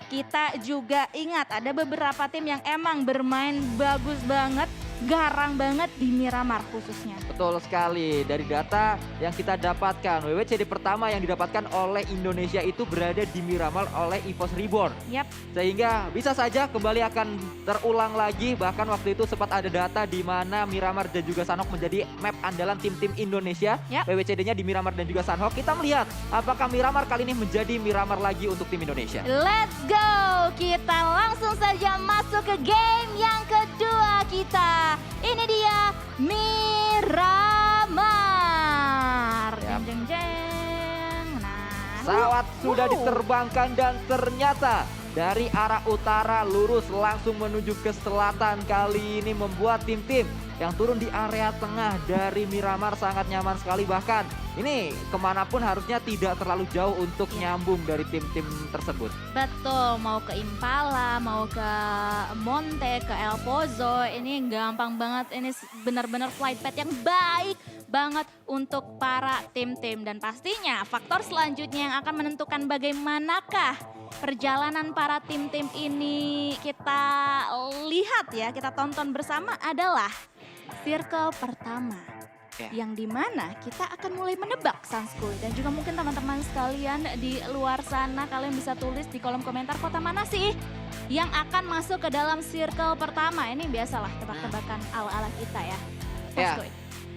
Kita juga ingat ada beberapa tim yang emang bermain bagus banget, garang banget di Miramar khususnya. Betul sekali, dari data yang kita dapatkan, WWCD pertama yang didapatkan oleh Indonesia itu berada di Miramar oleh EVOS Reborn. Yap, Sehingga bisa saja kembali akan terulang lagi, bahkan waktu itu sempat ada data di mana Miramar dan juga Sanhok menjadi map andalan tim-tim Indonesia. Yap. WWCD-nya di Miramar dan juga Sanhok. Kita melihat apakah Miramar kali ini menjadi Miramar lagi untuk tim Indonesia. let's go! Kita langsung saja masuk ke game yang kedua kita. Ini dia Miramar. Yap. Jeng jeng jeng. Nah, Pesawat sudah wow. diterbangkan dan ternyata dari arah utara lurus langsung menuju ke selatan. Kali ini membuat tim-tim yang turun di area tengah dari Miramar sangat nyaman sekali. Bahkan ini kemanapun harusnya tidak terlalu jauh untuk nyambung dari tim-tim tersebut. Betul, mau ke Impala, mau ke Monte, ke El Pozo, ini gampang banget. Ini benar-benar flight path yang baik banget untuk para tim-tim. Dan pastinya faktor selanjutnya yang akan menentukan bagaimanakah perjalanan para tim-tim ini kita lihat ya, kita tonton bersama adalah circle pertama. Ya. Yang dimana kita akan mulai menebak Sanskuy. Dan juga mungkin teman-teman sekalian di luar sana kalian bisa tulis di kolom komentar kota mana sih yang akan masuk ke dalam circle pertama. Ini biasalah tebak-tebakan ala-ala kita ya. Ya. Sanskuy.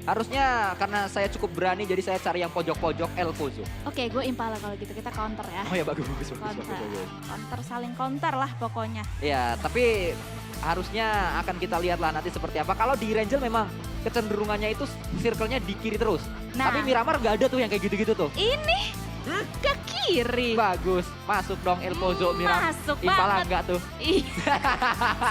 Harusnya karena saya cukup berani jadi saya cari yang pojok-pojok El Pozo. Oke, gue Impala kalau gitu, kita counter ya. Oh ya bagus. Counter, saling counter lah pokoknya. Ya, tapi harusnya akan kita lihat lah nanti seperti apa. Kalau di Rangel memang kecenderungannya itu circle-nya di kiri terus. Nah. Tapi Miramar gak ada tuh yang kayak gitu-gitu tuh. Ini ke kiri. Bagus, masuk dong El Pozo Miramar. Masuk Impala banget. enggak tuh? Ih,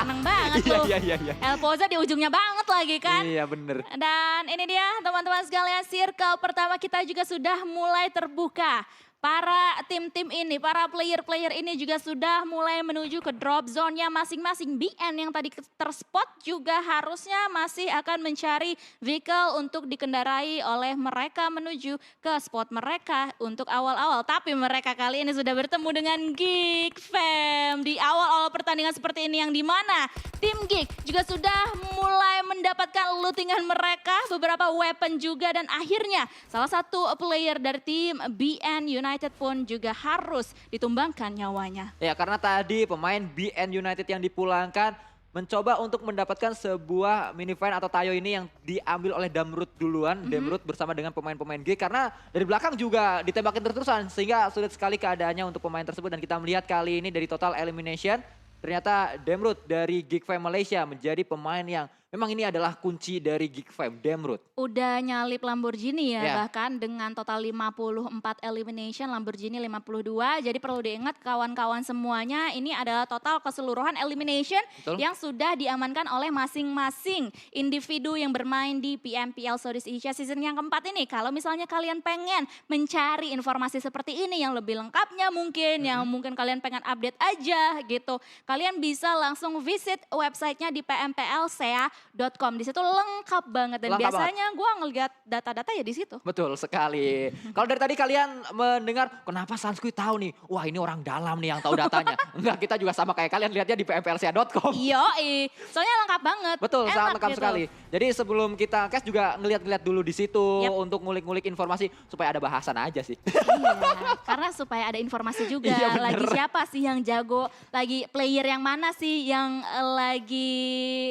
seneng banget tuh. Iya. El Pozo di ujungnya banget lagi kan. Iya bener. Dan ini dia teman-teman sekalian, circle pertama kita juga sudah mulai terbuka. Para tim-tim ini, para player-player ini juga sudah mulai menuju ke drop zone-nya masing-masing. BN yang tadi terspot juga harusnya masih akan mencari vehicle untuk dikendarai oleh mereka menuju ke spot mereka untuk awal-awal. Tapi mereka kali ini sudah bertemu dengan Geek Fam di awal-awal pertandingan seperti ini, yang dimana tim Geek juga sudah mulai mendapatkan lootingan mereka, beberapa weapon juga, dan akhirnya salah satu player dari tim BN United pun juga harus ditumbangkan nyawanya. Ya karena tadi pemain BN United yang dipulangkan mencoba untuk mendapatkan sebuah mini fight atau tayo ini yang diambil oleh Damrut duluan. Damrut bersama dengan pemain-pemain G karena dari belakang juga ditembakin terus-terusan sehingga sulit sekali keadaannya untuk pemain tersebut. Dan kita melihat kali ini dari total elimination ternyata Damrut dari Geek Fam Malaysia menjadi pemain yang memang ini adalah kunci dari Geek Fam, Damrut. Udah nyalip Lamborghini ya, Ya. bahkan dengan total 54 elimination, Lamborghini 52. Jadi perlu diingat kawan-kawan semuanya, ini adalah total keseluruhan elimination Betul. yang sudah diamankan oleh masing-masing individu yang bermain di PMPL Southeast Asia season yang keempat ini. Kalau misalnya kalian pengen mencari informasi seperti ini yang lebih lengkapnya mungkin, yang mungkin kalian pengen update aja gitu, kalian bisa langsung visit websitenya di pmplsea.com. Di situ lengkap banget dan Lengkap biasanya gue ngeliat data-data ya di situ. Betul sekali. Kalau dari tadi kalian mendengar, kenapa Sanskuy tahu nih? Wah ini orang dalam nih yang tahu datanya. Enggak, kita juga sama kayak kalian lihatnya di pmplca.com. Yoi, soalnya lengkap banget. Betul, sangat Enak lengkap gitu. sekali. Jadi sebelum kita cash juga ngeliat-ngeliat dulu di situ Yap. untuk ngulik-ngulik informasi supaya ada bahasan aja sih. Iya, karena supaya ada informasi juga. Iya, bener. Lagi siapa sih yang jago, lagi player yang mana sih yang lagi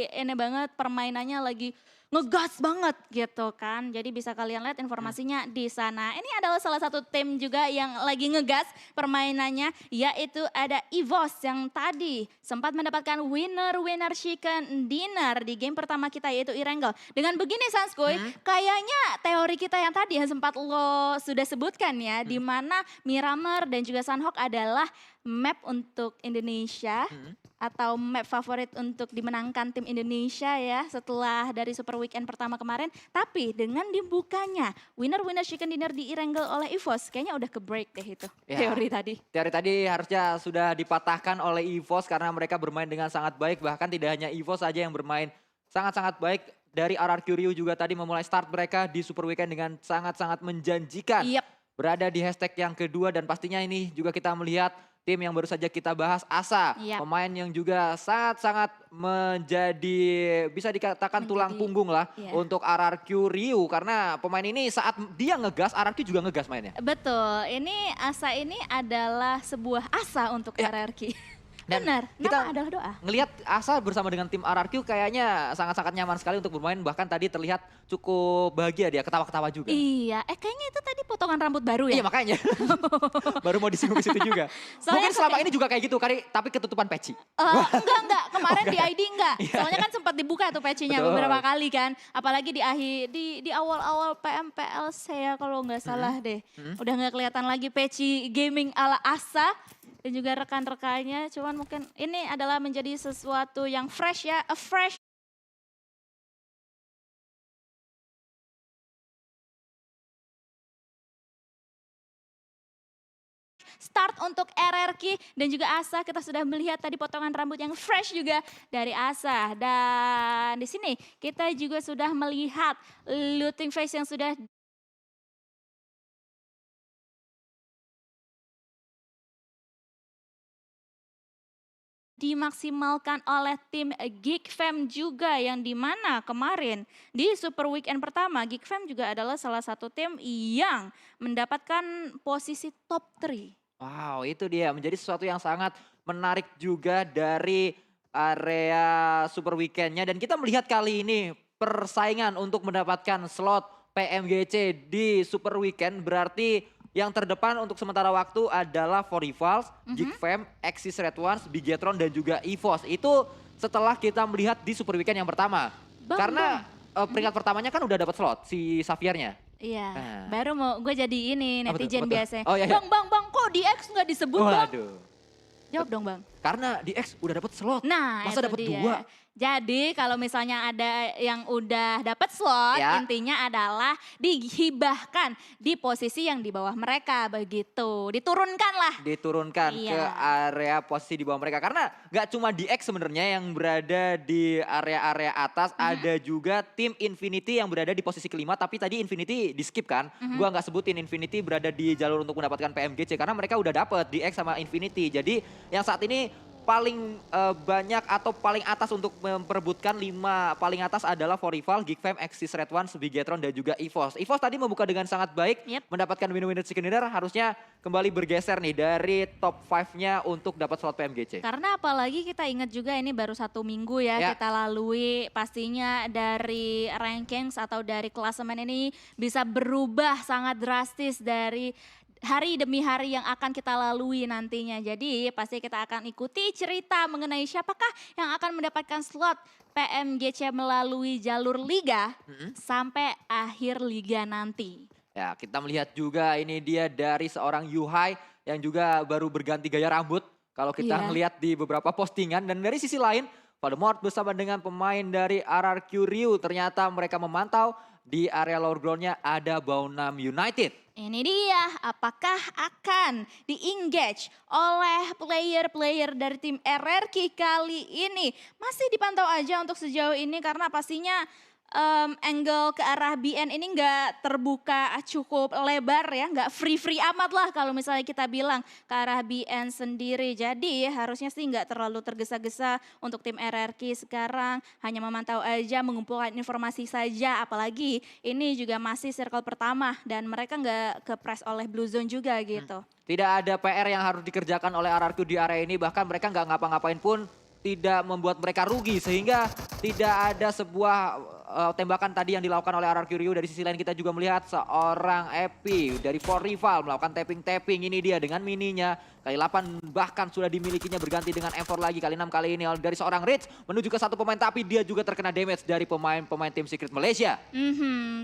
ini banget permainannya lagi ngegas banget gitu kan. Jadi bisa kalian lihat informasinya di sana. Ini adalah salah satu tim juga yang lagi ngegas permainannya, yaitu ada EVOS yang tadi sempat mendapatkan winner chicken dinner di game pertama kita, yaitu Irangel. Dengan begini Sanskuy, kayaknya teori kita yang tadi yang sempat lo sudah sebutkan ya, di mana Miramar dan juga Sanhok adalah map untuk Indonesia atau map favorit untuk dimenangkan tim Indonesia ya setelah dari Super Weekend pertama kemarin. Tapi dengan dibukanya winner chicken dinner di Irangel oleh EVOS, kayaknya udah ke break deh itu Ya. teori tadi. Teori tadi harusnya sudah dipatahkan oleh EVOS karena mereka bermain dengan sangat baik. Bahkan tidak hanya EVOS saja yang bermain sangat-sangat baik. Dari RRQ Rio juga tadi memulai start mereka di Super Weekend dengan sangat-sangat menjanjikan. Yap. Berada di hashtag yang kedua dan pastinya ini juga kita melihat tim yang baru saja kita bahas Asa, Yap. pemain yang juga sangat-sangat menjadi bisa dikatakan tulang Menjadi, punggung lah iya. untuk RRQ Ryu karena pemain ini saat dia ngegas RRQ juga ngegas mainnya. Betul, ini asa ini adalah sebuah asa untuk Ya. RRQ. Dan Benar, kita nama adalah doa. ngelihat Asa bersama dengan tim RRQ kayaknya sangat-sangat nyaman sekali untuk bermain, bahkan tadi terlihat cukup bahagia dia, ketawa-ketawa juga. Iya, kayaknya itu tadi potongan rambut baru Iya ya? makanya, baru mau disinggung ke situ juga. Soalnya Mungkin selama ini juga kayak gitu kali, tapi ketutupan peci. Enggak, kemarin Oh, di enggak. ID enggak. Iya. Soalnya kan sempat dibuka tuh patch-nya Betul. beberapa kali kan. Apalagi di awal-awal PMPLC ya kalau nggak salah deh. Udah nggak kelihatan lagi patch gaming ala Asa dan juga rekan-rekannya. Cuman mungkin ini adalah menjadi sesuatu yang fresh ya, a fresh start untuk RRQ dan juga Asa. Kita sudah melihat tadi potongan rambut yang fresh juga dari Asa. Dan di sini kita juga sudah melihat looting face yang sudah dimaksimalkan oleh tim Geek Fam juga yang dimana kemarin di Super Weekend pertama Geek Fam juga adalah salah satu tim yang mendapatkan posisi top 3. Wow, itu dia menjadi sesuatu yang sangat menarik juga dari area Super Weekend-nya. Dan kita melihat kali ini persaingan untuk mendapatkan slot PMGC di Super Weekend berarti yang terdepan untuk sementara waktu adalah For Rivals, Geek Fam, Axis Red Ones, Bigetron dan juga EVOS. Itu setelah kita melihat di Super Weekend yang pertama. Karena peringkat pertamanya kan udah dapat slot si Xaviernya. Iya, Nah. baru mau gue jadi ini Apa tuh? netizen Apa tuh? biasanya. Oh, iya, iya. Bang, kok di X nggak disebut bang? Waduh. Jawab dong bang. Karena di X udah dapat slot. Nah, Masa itu dapat dia. 2? Jadi kalau misalnya ada yang udah dapat slot, Ya. intinya adalah dihibahkan di posisi yang di bawah mereka begitu. Diturunkan lah. Diturunkan Iya. ke area posisi di bawah mereka. Karena nggak cuma di X sebenarnya yang berada di area-area atas, ada juga tim Infinity yang berada di posisi kelima. Tapi tadi Infinity di skip kan. Gua nggak sebutin Infinity berada di jalur untuk mendapatkan PMGC karena mereka udah dapet di X sama Infinity. Jadi yang saat ini paling banyak atau paling atas untuk memperebutkan 5 paling atas adalah For Rival, Geek Fam, Axis Red Ones, Bigetron dan juga EVOS. EVOS tadi membuka dengan sangat baik, Yep. mendapatkan winner chicken dinner, harusnya kembali bergeser nih dari top 5-nya untuk dapat slot PMGC. Karena apalagi kita ingat juga ini baru 1 minggu ya, Ya. kita lalui, pastinya dari rankings atau dari klasemen ini bisa berubah sangat drastis dari hari demi hari yang akan kita lalui nantinya. Jadi pasti kita akan ikuti cerita mengenai siapakah yang akan mendapatkan slot PMGC melalui jalur liga sampai akhir liga nanti. Ya, kita melihat juga ini dia dari seorang Yuhai yang juga baru berganti gaya rambut. Kalau kita Iya. ngelihat di beberapa postingan dan dari sisi lain, Voldemort bersama dengan pemain dari RRQ Ryu ternyata mereka memantau di area lower ground-nya ada Baunam United. Ini dia, apakah akan di-engage oleh player-player dari tim RRQ kali ini? Masih dipantau aja untuk sejauh ini karena pastinya angle ke arah BN ini nggak terbuka cukup lebar ya, nggak free-free amat lah kalau misalnya kita bilang ke arah BN sendiri. Jadi harusnya sih nggak terlalu tergesa-gesa untuk tim RRQ sekarang, hanya memantau aja, mengumpulkan informasi saja. Apalagi ini juga masih circle pertama dan mereka nggak ke-press oleh Blue Zone juga gitu. Tidak ada PR yang harus dikerjakan oleh RRQ di area ini, bahkan mereka nggak ngapa-ngapain pun tidak membuat mereka rugi sehingga tidak ada sebuah tembakan tadi yang dilakukan oleh RRQ Ryu. Dari sisi lain kita juga melihat seorang Epi dari For Rival melakukan tapping-tapping, ini dia dengan mininya. Kali 8 bahkan sudah dimilikinya berganti dengan M4 lagi, kali 6 kali ini dari seorang Rich menuju ke satu pemain tapi dia juga terkena damage dari pemain-pemain tim Secret Malaysia.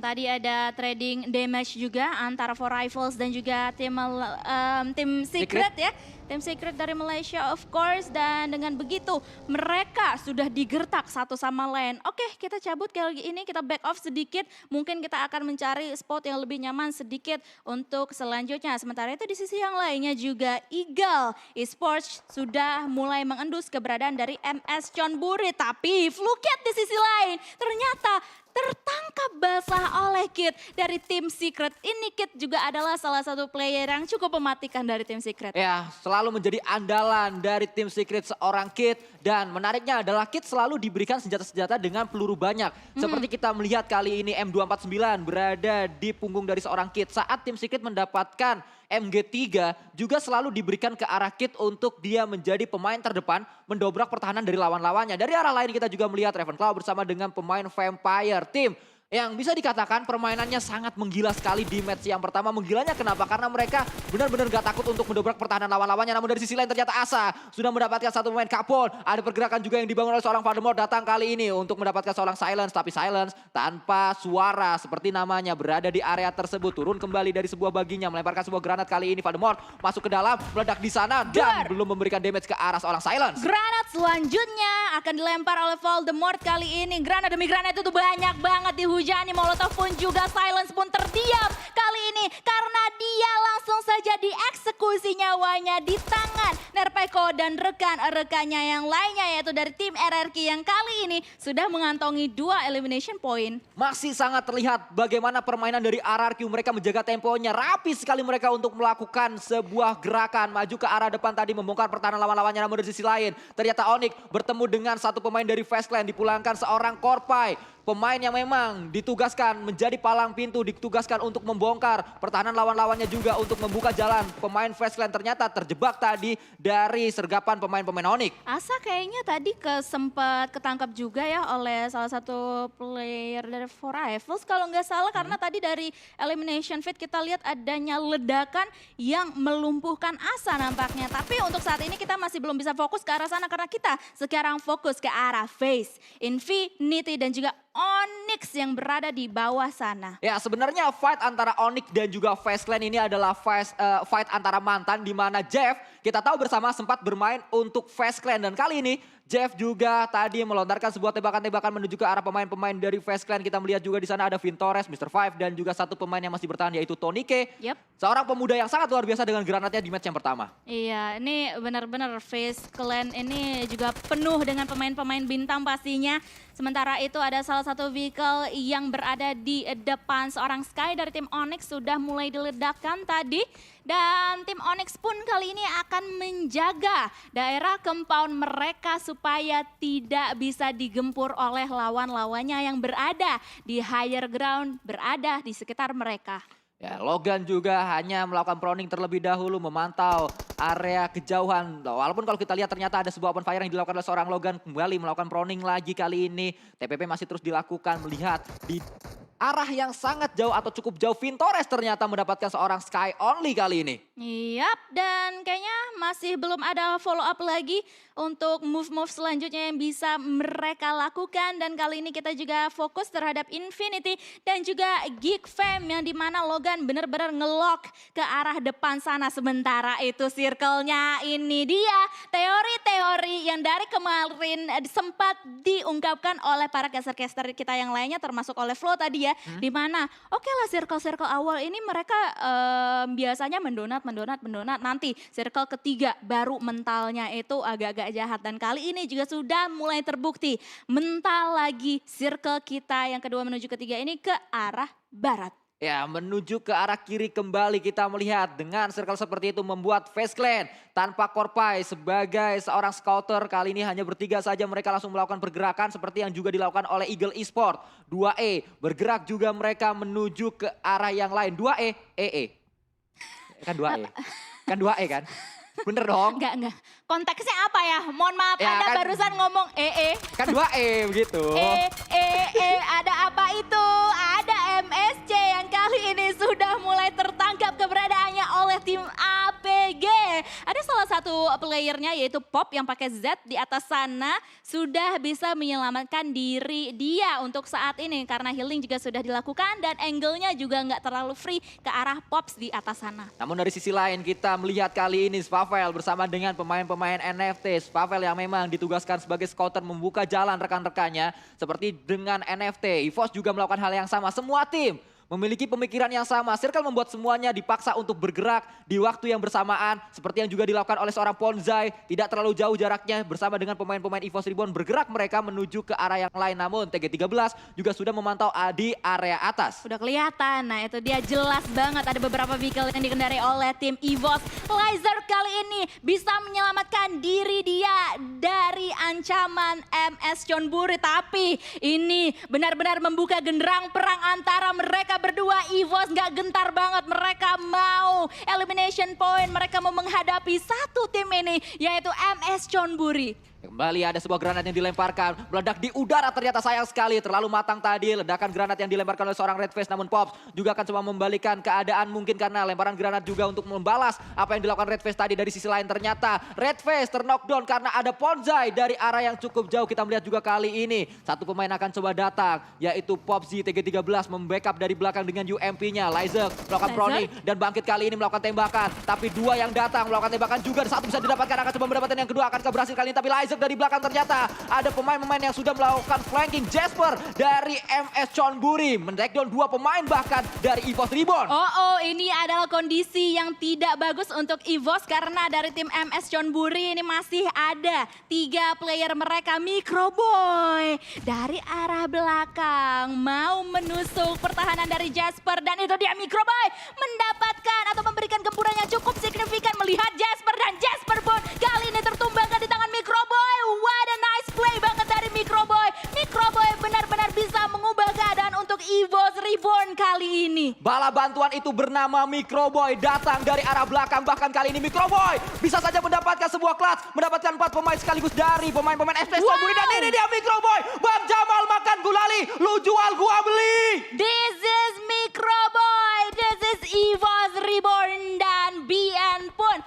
Tadi ada trading damage juga antara For Rivals dan juga tim Secret ya. Tim Secret dari Malaysia of course, dan dengan begitu mereka sudah digertak satu sama lain. Oke, kita cabut kali ini, kita back off sedikit. Mungkin kita akan mencari spot yang lebih nyaman sedikit untuk selanjutnya. Sementara itu di sisi yang lainnya juga Eagle Esports sudah mulai mengendus keberadaan dari MS Chonburi. Tapi Fluket di sisi lain ternyata tertangkap basah oleh Kit dari tim Secret. Ini Kit juga adalah salah satu player yang cukup mematikan dari tim Secret. Ya, selalu menjadi andalan dari tim Secret seorang Kit. Dan menariknya adalah Kit selalu diberikan senjata-senjata dengan peluru banyak. Seperti kita melihat kali ini M249 berada di punggung dari seorang Kit. Saat tim Secret mendapatkan MG3 juga selalu diberikan ke arah Kit untuk dia menjadi pemain terdepan mendobrak pertahanan dari lawan-lawannya. Dari arah lain kita juga melihat Ravenclaw bersama dengan pemain Vampire Team yang bisa dikatakan permainannya sangat menggila sekali di match yang pertama. Menggilanya kenapa? Karena mereka benar-benar gak takut untuk mendobrak pertahanan lawan-lawannya. Namun dari sisi lain ternyata Asa sudah mendapatkan satu pemain Kapol. Ada pergerakan juga yang dibangun oleh seorang Voldemort datang kali ini untuk mendapatkan seorang Silence. Tapi Silence tanpa suara seperti namanya berada di area tersebut. Turun kembali dari sebuah baginya melemparkan sebuah granat kali ini. Voldemort masuk ke dalam, meledak di sana dan belum memberikan damage ke arah seorang Silence. Granat selanjutnya akan dilempar oleh Voldemort kali ini. Granat demi granat itu banyak banget dihujani. Molotov pun juga Silence pun terdiam kali ini. Karena dia langsung saja dieksekusi nyawanya di tangan Nerpeko dan rekan-rekannya yang lainnya. Yaitu dari tim RRQ yang kali ini sudah mengantongi 2 elimination point. Masih sangat terlihat bagaimana permainan dari RRQ. Mereka menjaga temponya. Rapi sekali mereka untuk melakukan sebuah gerakan. Maju ke arah depan tadi membongkar pertahanan lawan-lawannya. Namun dari sisi lain ternyata Onyx bertemu dengan satu pemain dari Fastclan. Dipulangkan seorang Korpai. Pemain yang memang ditugaskan menjadi palang pintu, ditugaskan untuk membongkar pertahanan lawan-lawannya juga untuk membuka jalan. Pemain Fastclan ternyata terjebak tadi dari sergapan pemain-pemain Onyx. Asa kayaknya tadi sempat ketangkap juga ya oleh salah satu player dari Four Rivals kalau nggak salah. Karena tadi dari elimination fit kita lihat adanya ledakan yang melumpuhkan Asa nampaknya. Tapi untuk saat ini kita masih belum bisa fokus ke arah sana karena kita sekarang fokus ke arah Face, Infinity dan juga Onyx yang berada di bawah sana. Ya sebenarnya fight antara Onyx dan juga Fastclan ini adalah fight antara mantan di mana Jeff kita tahu bersama sempat bermain untuk Fastclan dan kali ini Jeff juga tadi melontarkan sebuah tebakan-tebakan menuju ke arah pemain-pemain dari Fastclan. Kita melihat juga di sana ada Vintores, Mr. Five dan juga satu pemain yang masih bertahan yaitu Tonike. Seorang pemuda yang sangat luar biasa dengan granatnya di match yang pertama. Iya, ini benar-benar Fastclan ini juga penuh dengan pemain-pemain bintang pastinya. Sementara itu ada salah satu vehicle yang berada di depan seorang Sky dari tim Onyx sudah mulai diledakkan tadi. Dan tim Onyx pun kali ini akan menjaga daerah compound mereka supaya tidak bisa digempur oleh lawan-lawannya yang berada di higher ground, berada di sekitar mereka. Ya, Logan juga hanya melakukan proning terlebih dahulu, memantau area kejauhan. Walaupun kalau kita lihat ternyata ada sebuah open fire yang dilakukan oleh seorang Logan, kembali melakukan proning lagi kali ini. TPP masih terus dilakukan, melihat di arah yang sangat jauh atau cukup jauh. Vintores ternyata mendapatkan seorang Sky Only kali ini. Yap, dan kayaknya masih belum ada follow up lagi untuk move-move selanjutnya yang bisa mereka lakukan. Dan kali ini kita juga fokus terhadap Infinity dan juga Geek Fam yang dimana Logan benar-benar ngelock ke arah depan sana. Sementara itu circle-nya ini dia teori-teori yang dari kemarin sempat diungkapkan oleh para caster-caster kita yang lainnya termasuk oleh Flo tadi ya. Dimana oke lah circle-circle awal ini mereka biasanya mendonat nanti circle ketiga baru mentalnya itu agak-agak jahat dan kali ini juga sudah mulai terbukti mental lagi circle kita yang kedua menuju ketiga ini ke arah barat. Ya, menuju ke arah kiri kembali kita melihat dengan circle seperti itu membuat Fastclan tanpa Korpai sebagai seorang scouter. Kali ini hanya bertiga saja mereka langsung melakukan pergerakan seperti yang juga dilakukan oleh Eagle Esport. 2E bergerak juga mereka menuju ke arah yang lain. 2E, EE. Kan 2E. Kan 2E kan? Bener dong? Enggak. Konteksnya apa ya? Mohon maaf, Ya, Anda kan, barusan ngomong EE. Kan 2E begitu. Ada apa itu? Ada MSC yang kali ini sudah mulai tertangkap keberadaannya oleh tim APG. Ada salah satu playernya yaitu Pop yang pakai Z di atas sana sudah bisa menyelamatkan diri dia untuk saat ini karena healing juga sudah dilakukan dan angle-nya juga nggak terlalu free ke arah Pops di atas sana. Namun dari sisi lain kita melihat kali ini Spavel bersama dengan pemain-pemain NFT. Spavel yang memang ditugaskan sebagai scouter membuka jalan rekan-rekannya seperti dengan NFT. EVOS juga melakukan hal yang sama. Semua tim memiliki pemikiran yang sama. Circle membuat semuanya dipaksa untuk bergerak di waktu yang bersamaan. Seperti yang juga dilakukan oleh seorang Ponzai. Tidak terlalu jauh jaraknya bersama dengan pemain-pemain EVOS Reborn. Bergerak mereka menuju ke arah yang lain. Namun TG13 juga sudah memantau di area atas. Udah kelihatan, nah itu dia jelas banget ada beberapa vehicle yang dikendarai oleh tim EVOS. Laser kali ini bisa menyelamatkan diri dia dari ancaman MS Chonburi. Tapi ini benar-benar membuka genderang perang antara mereka berdua. EVOS gak gentar banget, mereka mau elimination point. Mereka mau menghadapi satu tim ini yaitu MS Chonburi. Kembali ada sebuah granat yang dilemparkan, meledak di udara, ternyata sayang sekali, terlalu matang tadi ledakan granat yang dilemparkan oleh seorang Redface. Namun Pops juga akan coba membalikan keadaan mungkin karena lemparan granat juga untuk membalas apa yang dilakukan Redface tadi. Dari sisi lain ternyata Redface terknockdown karena ada Ponzai dari arah yang cukup jauh. Kita melihat juga kali ini satu pemain akan coba datang, yaitu Popsy TG13 membackup dari belakang dengan UMP-nya. Laizek melakukan proning dan bangkit kali ini melakukan tembakan, tapi dua yang datang melakukan tembakan juga, satu bisa didapatkan, akan coba mendapatkan yang kedua, akan berhasil kali ini, tapi Laizek dari belakang ternyata ada pemain-pemain yang sudah melakukan flanking. Jasper dari MS Chonburi men-takedown dua pemain bahkan dari EVOS Reborn. Ini adalah kondisi yang tidak bagus untuk EVOS karena dari tim MS Chonburi ini masih ada 3 player mereka. Microboy dari arah belakang mau menusuk pertahanan dari Jasper dan itu dia Microboy mendapatkan atau memberikan gempuran yang cukup signifikan melihat Jasper dan Jasper pun kali ini tertumbangkan di tangan Microboy. What a nice play banget dari Microboy. Microboy benar-benar bisa mengubah keadaan untuk EVOS Reborn kali ini. Bala bantuan itu bernama Microboy datang dari arah belakang. Bahkan kali ini Microboy bisa saja mendapatkan sebuah clutch. Mendapatkan 4 pemain sekaligus dari pemain-pemain FPS Chonburi. Dan ini dia Microboy. Bang Jamal makan gulali. Lu jual gua beli. This is Microboy. This is EVOS Reborn dan BN pun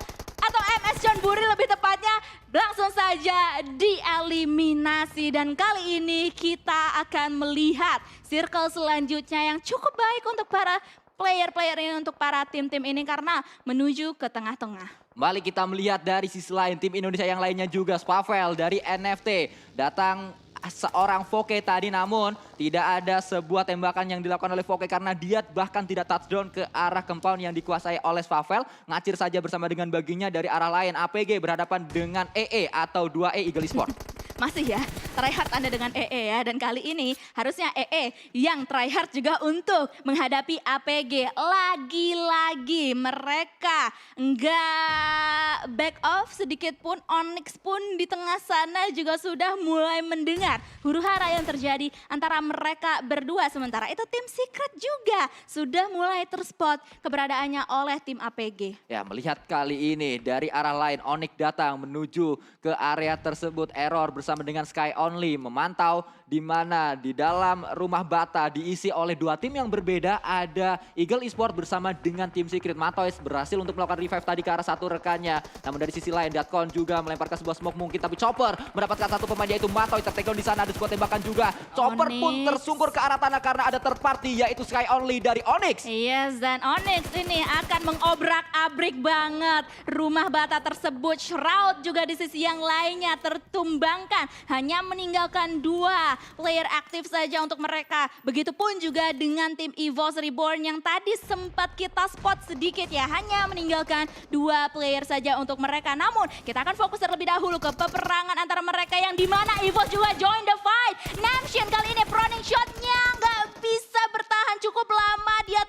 atau MS Chonburi lebih tepatnya langsung saja dieliminasi. Dan kali ini kita akan melihat circle selanjutnya yang cukup baik untuk para player-player ini, untuk para tim-tim ini karena menuju ke tengah-tengah. Kembali kita melihat dari sisi lain tim Indonesia yang lainnya juga. Spavel dari NFT datang seorang Voke tadi, namun tidak ada sebuah tembakan yang dilakukan oleh Voke karena dia bahkan tidak touchdown ke arah compound yang dikuasai oleh Spavel. Ngacir saja bersama dengan baginya dari arah lain. APG berhadapan dengan EE atau 2E Eagle Esport. Masih ya, tryhard Anda dengan EE ya. Dan kali ini harusnya EE yang tryhard juga untuk menghadapi APG. Lagi-lagi mereka nggak back off sedikit pun. Onyx pun di tengah sana juga sudah mulai mendengar huru-hara yang terjadi antara mereka berdua. Sementara itu tim Secret juga sudah mulai terspot keberadaannya oleh tim APG. Ya, melihat kali ini dari arah lain Onyx datang menuju ke area tersebut. Error bersama dengan Sky Only memantau di mana di dalam rumah bata diisi oleh 2 tim yang berbeda. Ada Eagle Esport bersama dengan tim Secret. Matois berhasil untuk melakukan revive tadi ke arah satu rekannya. Namun dari sisi lain Datcon juga melemparkan sebuah smoke mungkin, tapi Chopper mendapatkan satu pemain yaitu Matois. Tertakedown di sana, ada sebuah tembakan juga. Chopper pun tersungkur ke arah tanah karena ada third party yaitu Sky Only dari Onyx. Yes, dan Onyx ini akan mengobrak-abrik banget rumah bata tersebut. Shroud juga di sisi yang lainnya tertumbangkan, hanya meninggalkan 2 player aktif saja untuk mereka. Begitupun juga dengan tim EVOS Reborn yang tadi sempat kita spot sedikit ya, hanya meninggalkan 2 player saja untuk mereka. Namun kita akan fokus terlebih dahulu ke peperangan antara mereka yang dimana EVOS juga join the fight. Namshin kali ini proning shotnya nggak bisa bertahan cukup lama, dia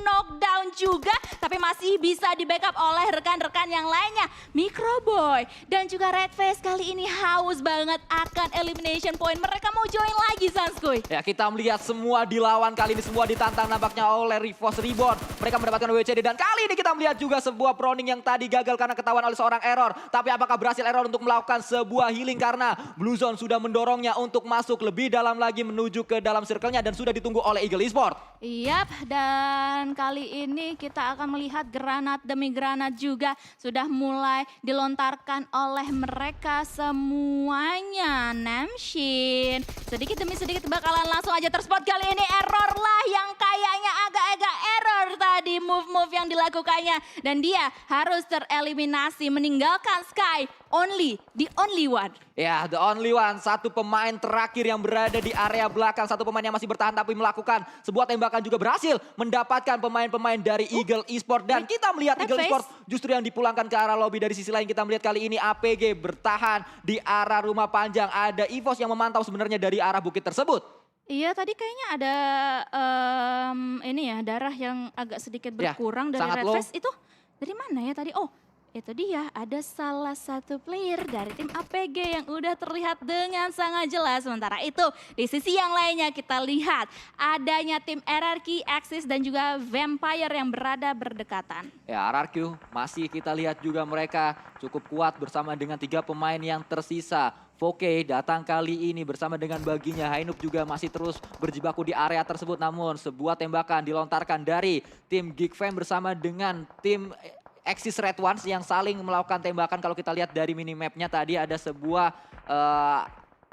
knockdown juga, tapi masih bisa di backup oleh rekan-rekan yang lainnya. Microboy dan juga Redface kali ini haus banget akan elimination point. Mereka mau join lagi, Sanskuy. Ya, kita melihat semua dilawan kali ini, semua ditantang nampaknya oleh EVOS Reborn. Mereka mendapatkan WCD dan kali ini kita melihat juga sebuah proning yang tadi gagal karena ketahuan oleh seorang Error. Tapi apakah berhasil Error untuk melakukan sebuah healing karena Blue Zone sudah mendorongnya untuk masuk lebih dalam lagi menuju ke dalam circle-nya dan sudah ditunggu oleh Eagle Esport. Yap, dan kali ini kita akan melihat granat demi granat juga sudah mulai dilontarkan oleh mereka semuanya. Namshin sedikit demi sedikit bakalan langsung aja terspot kali ini. Error lah yang kayaknya agak-agak error tadi move-move yang dilakukannya. Dan dia harus tereliminasi meninggalkan Sky. The only one. Ya, the only one. Satu pemain terakhir yang berada di area belakang. Satu pemain yang masih bertahan tapi melakukan sebuah tembakan juga berhasil mendapatkan pemain-pemain dari Eagle Esports. Dan kita melihat Eagle Esports justru yang dipulangkan ke arah lobby. Dari sisi lain kita melihat kali ini APG bertahan di arah rumah panjang. Ada EVOS yang memantau sebenarnya dari arah bukit tersebut. Iya tadi kayaknya ada ini ya darah yang agak sedikit Ya, berkurang dari sangat Red low. Face itu dari mana ya tadi? Oh itu dia ada salah satu player dari tim APG yang udah terlihat dengan sangat jelas. Sementara itu di sisi yang lainnya kita lihat adanya tim RRQ, Axis dan juga Vampire yang berada berdekatan. Ya, RRQ masih kita lihat juga mereka cukup kuat bersama dengan 3 pemain yang tersisa. Voke datang kali ini bersama dengan baginya. Hainup juga masih terus berjibaku di area tersebut. Namun sebuah tembakan dilontarkan dari tim Geek Fam bersama dengan tim Axis Red Ones yang saling melakukan tembakan. Kalau kita lihat dari minimapnya tadi ada sebuah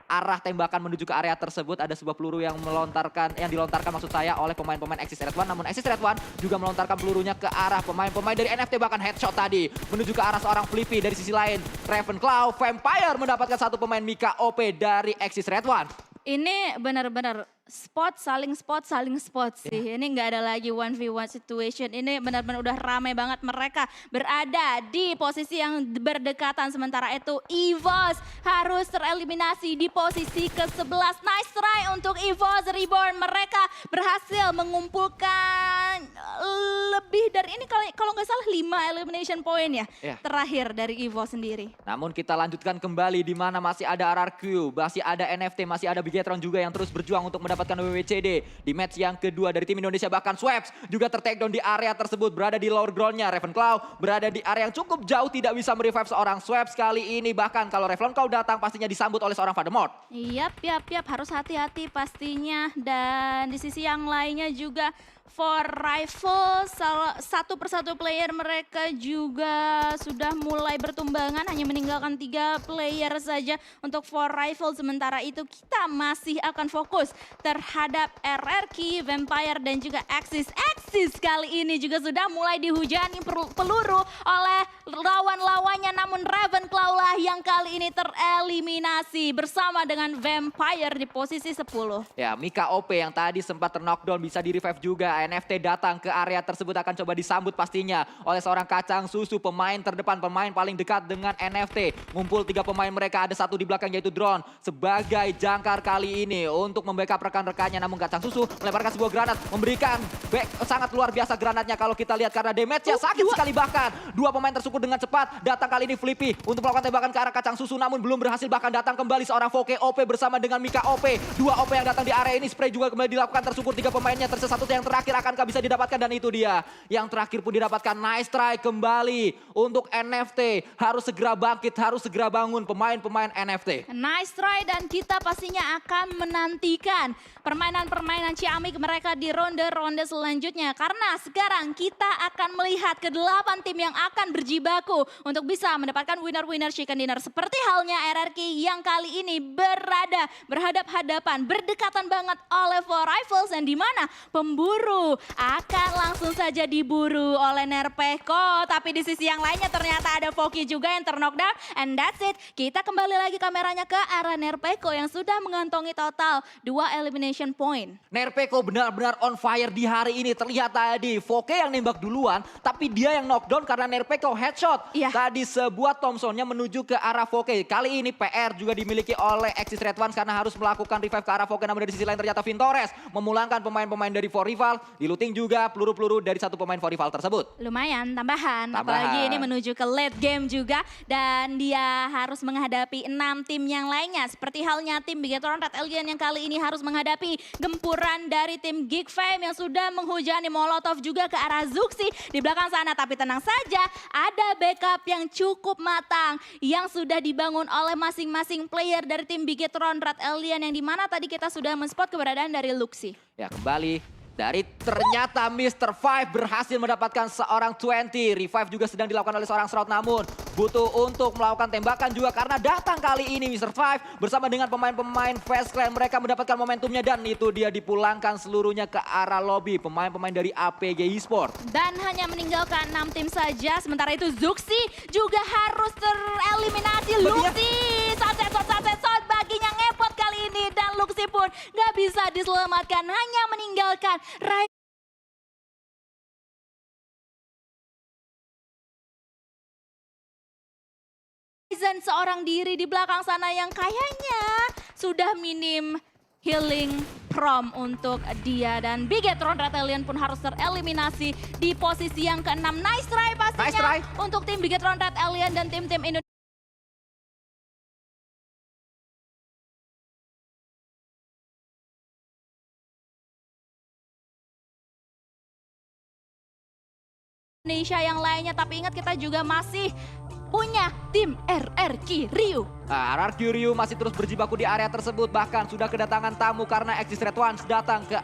arah tembakan menuju ke area tersebut. Ada sebuah peluru yang dilontarkan maksud saya oleh pemain-pemain Axis Red One. Namun Axis Red One juga melontarkan pelurunya ke arah pemain-pemain dari NFT, bahkan headshot tadi menuju ke arah seorang Flippy. Dari sisi lain Ravenclaw Vampire mendapatkan satu pemain Mika OP dari Axis Red One. Ini benar-benar saling spot sih. Ini nggak ada lagi 1v1 situation. Ini benar-benar udah ramai banget, mereka berada di posisi yang berdekatan. Sementara itu EVOS harus tereliminasi di posisi ke-11. Nice try untuk EVOS Reborn. Mereka berhasil mengumpulkan lebih dari ini kalau nggak salah 5 elimination point ya. Terakhir dari EVOS sendiri. Namun kita lanjutkan kembali di mana masih ada RRQ, masih ada NFT, masih ada Bigetron juga yang terus berjuang untuk mendapatkan WWCD di match yang kedua dari tim Indonesia. Bahkan Swaps juga tertakedown di area tersebut, berada di lower groundnya. Ravenclaw berada di area yang cukup jauh, tidak bisa merevive seorang Swaps kali ini. Bahkan kalau Ravenclaw datang pastinya disambut oleh seorang Voldemort. Yap, harus hati-hati pastinya. Dan di sisi yang lainnya juga For Rifle, satu persatu player mereka juga sudah mulai bertumbangan, hanya meninggalkan 3 player saja untuk For Rifle. Sementara itu kita masih akan fokus terhadap RRQ, Vampire dan juga Axis. Axis kali ini juga sudah mulai dihujani peluru oleh lawan-lawannya, namun Ravenclaw lah yang kali ini tereliminasi bersama dengan Vampire di posisi 10. Ya, Mika OP yang tadi sempat terknockdown bisa di-revive juga. NFT datang ke area tersebut, akan coba disambut pastinya oleh seorang Kacang Susu, pemain terdepan, pemain paling dekat dengan NFT. Ngumpul 3 pemain mereka, ada satu di belakang yaitu Drone sebagai jangkar kali ini untuk membackup rekan-rekannya. Namun Kacang Susu melemparkan sebuah granat, memberikan back sangat luar biasa granatnya kalau kita lihat karena damage-nya sakit sekali. Bahkan 2 pemain tersungkur dengan cepat. Datang kali ini Flippy untuk melakukan tembakan ke arah Kacang Susu, namun belum berhasil. Bahkan datang kembali seorang Voke OP bersama dengan Mika OP. 2 OP yang datang di area ini, spray juga kembali dilakukan, tersungkur 3 pemainnya. Tersisa satu yang terakhir, akankah bisa didapatkan? Dan itu dia yang terakhir pun didapatkan. Nice try kembali untuk NFT. Harus segera bangkit, harus segera bangun pemain-pemain NFT. Nice try, dan kita pastinya akan menantikan permainan-permainan ciamik mereka di ronde-ronde selanjutnya. Karena sekarang kita akan melihat ke-8 tim yang akan berjibaku untuk bisa mendapatkan winner-winner chicken dinner. Seperti halnya RRQ yang kali ini berada berhadap-hadapan, berdekatan banget oleh For Rifles, dan di mana pemburu akan langsung saja diburu oleh Nerpeko. Tapi di sisi yang lainnya ternyata ada Voki juga yang terknockdown, and that's it. Kita kembali lagi kameranya ke arah Nerpeko yang sudah mengantongi total 2 elimination point. Nerpeko benar-benar on fire di hari ini. Terlihat tadi Voke yang nembak duluan, tapi dia yang knockdown karena Nerpeko headshot. Tadi sebuah Thompsonnya menuju ke arah Voke. Kali ini PR juga dimiliki oleh Axis Red Ones karena harus melakukan revive ke arah Voke. Namun dari sisi lain ternyata Vintores memulangkan pemain-pemain dari For Rival. Diluting juga peluru-peluru dari satu pemain For Rival tersebut. Lumayan tambahan. Apalagi ini menuju ke late game juga. Dan dia harus menghadapi 6 tim yang lainnya. Seperti halnya tim Bigetron Red Alien yang kali ini harus menghadapi gempuran dari tim Geek Fam yang sudah menghujani Molotov juga ke arah Zuxi di belakang sana. Tapi tenang saja, ada backup yang cukup matang yang sudah dibangun oleh masing-masing player dari tim Bigetron Red Alien, yang dimana tadi kita sudah men-spot keberadaan dari Luxi. Ya, kembali Dari ternyata Mr. Five berhasil mendapatkan seorang 20. Revive juga sedang dilakukan oleh seorang Shroud, namun butuh untuk melakukan tembakan juga karena datang kali ini Mr. Five bersama dengan pemain-pemain Fast Clan. Mereka mendapatkan momentumnya dan itu dia dipulangkan seluruhnya ke arah lobby pemain-pemain dari APG Esports. Dan hanya meninggalkan 6 tim saja, sementara itu Zuxi juga harus tereliminasi. Luxi, sunset baginya ngepot kali ini dan Luxi pun gak bisa diselamatkan, hanya meninggalkan Ryzen seorang diri di belakang sana yang kayaknya sudah minim healing prom untuk dia. Dan Bigetron Red Alien pun harus tereliminasi di posisi yang ke-6. Nice try pastinya Nice try. untuk tim Bigetron Red Alien dan tim-tim Indonesia. Yang lainnya, tapi ingat kita juga masih punya tim RRQ Ryu. Nah, RRQ Ryu masih terus berjibaku di area tersebut. Bahkan sudah kedatangan tamu karena Exis Red Ones datang ke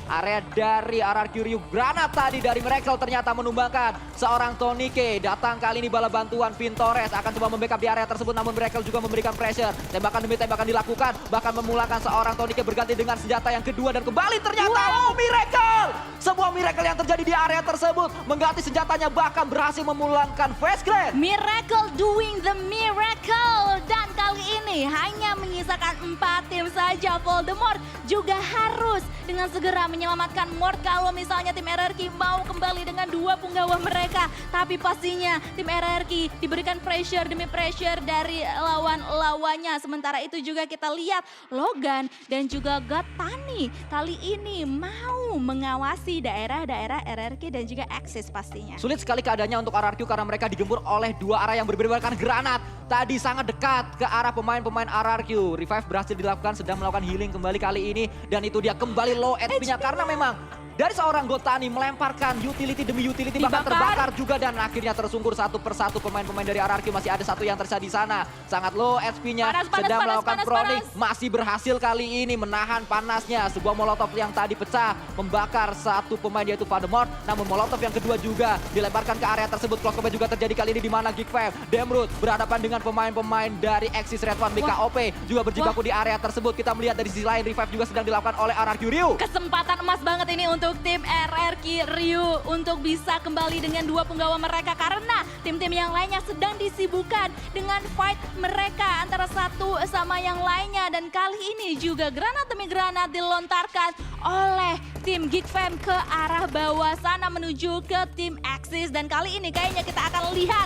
area dari RRQ Ryu. Granat tadi dari Miracle ternyata menumbangkan seorang Tony K. Datang kali ini bala bantuan Vintores akan coba membackup di area tersebut. Namun Miracle juga memberikan pressure. Tembakan demi tembakan dilakukan. Bahkan memulangkan seorang Tony K berganti dengan senjata yang kedua. Dan kembali ternyata Miracle. Sebuah miracle yang terjadi di area tersebut. Mengganti senjatanya bahkan berhasil memulangkan Fast Clan. Miracle doing the miracle. Dan kali ini hanya menyisakan 4 tim saja. Voldemort juga harus dengan segera menyelamatkan Mort kalau misalnya tim RRQ mau kembali dengan 2 punggawa mereka. Tapi pastinya tim RRQ diberikan pressure demi pressure dari lawan-lawannya. Sementara itu juga kita lihat Logan dan juga Gotani kali ini mau mengawasi daerah-daerah RRQ dan juga Axis pastinya. Sulit sekali keadaannya untuk RRQ karena mereka digempur oleh 2 arah yang berbeda. Bahkan granat tadi sangat dekat ke arah pemain-pemain RRQ. Revive berhasil dilakukan, sedang melakukan healing kembali kali ini. Dan itu dia kembali low HP-nya karena memang dari seorang Gotani melemparkan utility demi utility bahkan terbakar juga dan akhirnya tersungkur satu persatu pemain-pemain dari RRQ. Masih ada satu yang tersisa di sana, sangat low HP-nya, sedang melakukan proning, masih berhasil kali ini menahan panasnya. Sebuah molotov yang tadi pecah membakar satu pemain yaitu Voldemort, namun molotov yang kedua juga dilemparkan ke area tersebut. Close combat juga terjadi kali ini di mana Geek5 Demrut berhadapan dengan pemain-pemain dari Axis Red One. BKOP juga berjibaku di area tersebut. Kita melihat dari sisi lain Revive juga sedang dilakukan oleh RRQ Ryu. Kesempatan emas banget ini untuk tim RRQ Ryu untuk bisa kembali dengan 2 punggawa mereka karena tim-tim yang lainnya sedang disibukkan dengan fight mereka antara satu sama yang lainnya. Dan kali ini juga granat demi granat dilontarkan oleh tim Geek5 ke arah bawah sana menuju ke tim Axis. Dan kali ini kayaknya kita akan lihat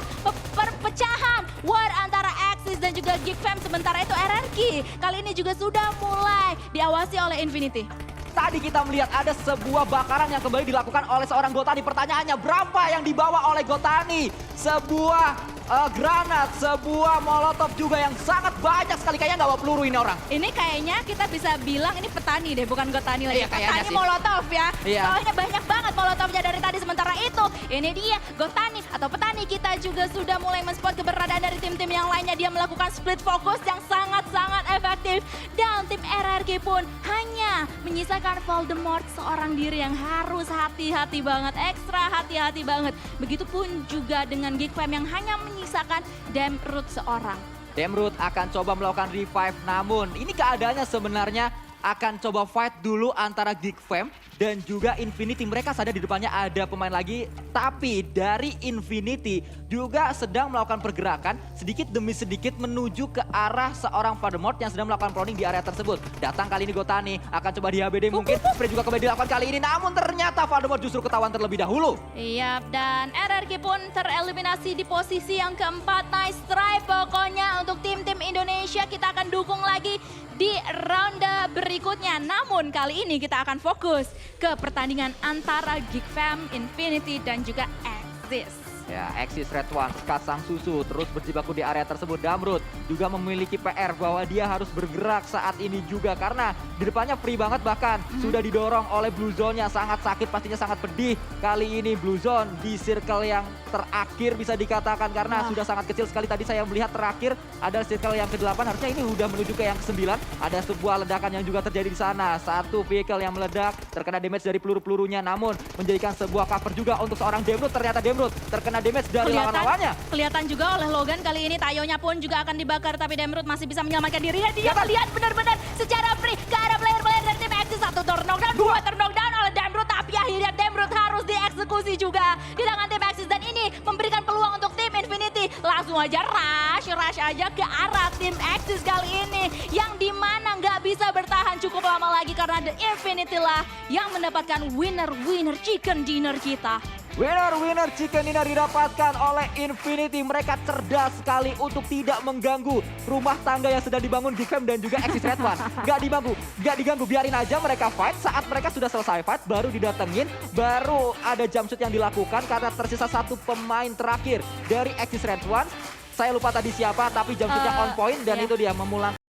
perpecahan war antara Axis dan juga Geek5. Sementara itu RRQ kali ini juga sudah mulai diawasi oleh Infinity. Tadi kita melihat ada sebuah bakaran yang kembali dilakukan oleh seorang Gotani. Pertanyaannya berapa yang dibawa oleh Gotani? Sebuah granat, sebuah molotov juga yang sangat banyak sekali. Kayaknya nggak bawa peluru ini orang. Ini kayaknya kita bisa bilang ini petani deh, bukan Gotani lagi. Iya, kayaknya petani sih. molotov ya. Iya. Soalnya banyak banget molotovnya dari tadi. Sementara itu ini dia Gotani atau petani kita juga sudah mulai men-spot keberadaan dari tim-tim yang lainnya. Dia melakukan split fokus yang sangat-sangat efektif. Dan tim RRQ pun hanya menyisakan Voldemort seorang diri yang harus hati-hati banget. Ekstra hati-hati banget. Begitupun juga dengan Geek5 yang hanya menyisakan Demrut seorang. Demrut akan coba melakukan revive, namun ini keadaannya sebenarnya akan coba fight dulu antara Geek5 dan juga Infinity. Mereka sadar di depannya ada pemain lagi, tapi dari Infinity juga sedang melakukan pergerakan sedikit demi sedikit menuju ke arah seorang Voldemort yang sedang melakukan proning di area tersebut. Datang kali ini Gotani, akan coba di HBD mungkin, spray juga kembali dilakukan kali ini, namun ternyata Voldemort justru ketahuan terlebih dahulu. Iya, dan RRQ pun tereliminasi di posisi yang keempat. Nice try pokoknya untuk tim-tim Indonesia. Kita akan dukung lagi di ronde berikutnya. Namun kali ini kita akan fokus ke pertandingan antara Geek5, Infinity dan juga Axis. Ya, Axis Red One, Kasang Susu terus berjibaku di area tersebut. Damrut juga memiliki PR bahwa dia harus bergerak saat ini juga karena di depannya free banget, bahkan sudah didorong oleh Blue Zone-nya. Sangat sakit, pastinya sangat pedih. Kali ini Blue Zone di circle yang terakhir bisa dikatakan karena sudah sangat kecil sekali. Tadi saya melihat terakhir ada circle yang ke-8, harusnya ini udah menuju ke yang ke-9. Ada sebuah ledakan yang juga terjadi di sana. Satu vehicle yang meledak, terkena damage dari peluru-pelurunya, namun menjadikan sebuah cover juga untuk seorang Damrut. Ternyata Damrut terkena damage dari lawan-lawannya. Kelihatan juga oleh Logan kali ini Tayonya pun juga akan dibakar, tapi Damrut masih bisa menyelamatkan diri. Dan dia melihat benar-benar secara free ke arah player-player dari tim Axis. Satu knockdown, dua knockdown oleh Damrut, tapi akhirnya Damrut harus dieksekusi juga di tangan tim Axis. Dan ini memberikan peluang untuk tim Infinity. Langsung aja rush aja ke arah tim Axis kali ini, yang dimana nggak bisa bertahan cukup lama lagi karena The Infinity lah yang mendapatkan winner chicken dinner kita. Winner chicken dinner didapatkan oleh Infinity. Mereka cerdas sekali untuk tidak mengganggu rumah tangga yang sedang dibangun Geekfam dan juga Axis Red One. Gak diganggu, biarin aja mereka fight. Saat mereka sudah selesai fight, baru didatengin, baru ada jump shoot yang dilakukan karena tersisa satu pemain terakhir dari Axis Red One. Saya lupa tadi siapa, tapi jump shootnya on point dan itu dia memulangkan